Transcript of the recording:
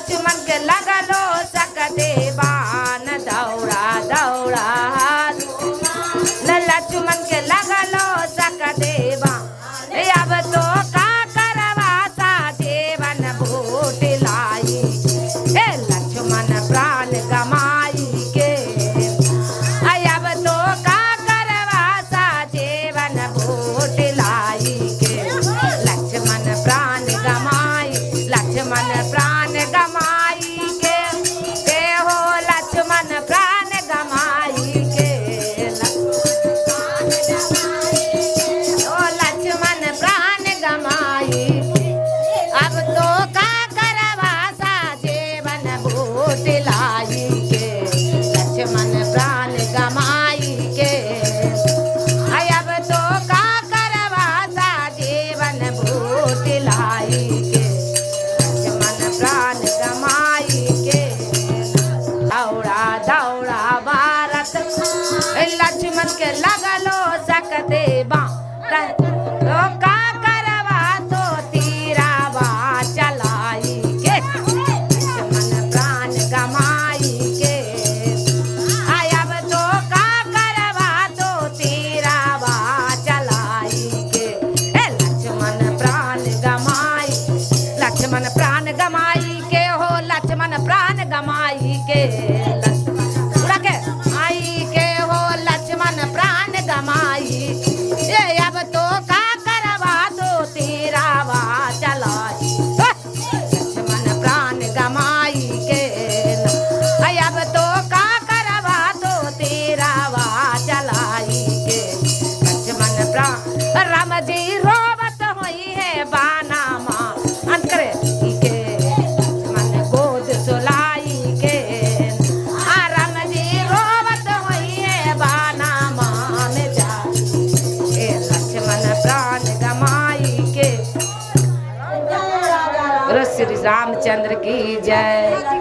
लक्ष्मण के लगलो सकते बान दौड़ा दौड़ा लक्ष्मण के लगलो सकते बान अब तो का करवा सा देवन भूट लाई हे लक्ष्मण प्राण गमाई के अब तो का करवा सा देवन भूट लाई के लक्ष्मण प्राण गमाई लक्ष्मण प्राण गमाई के हो लक्ष्मण प्राण गमाई के ओ लक्ष्मण प्राण गमाई अब तो का करवा सा जीवन भूत लाई के लक्ष्मण प्राण गमाई के अब तो का करवा सा जीवन भूत लाई के लक्ष्मण प्राण गमाई के दौड़ा दौड़ा भारत लक्ष्मण के लगलो सकते बा तो का करवा तो तीरावा चलाई के लक्ष्मण प्राण गमाई के अब तो का करवा तो तीरावा चलाई के लक्ष्मण प्राण गमाई लक्ष्मण प्राण गमाई के हो लक्ष्मण प्राण गमाई के आई के हो लक्ष्मण प्राण गमाई अब तो का करवा तो तीरावा चलाई लक्ष्मण प्राण गमाई के अब तो का करवा तो तीरावा चलाई के लक्ष्मण प्राण राम जी रोवत हुई है बाना माँ अंतरे के लक्ष्मण गोद सुलाई के राम जी रोवत हुई है बाना माँ में जा लक्ष्मण प्राण गमाई के। श्री रामचंद्र की जय।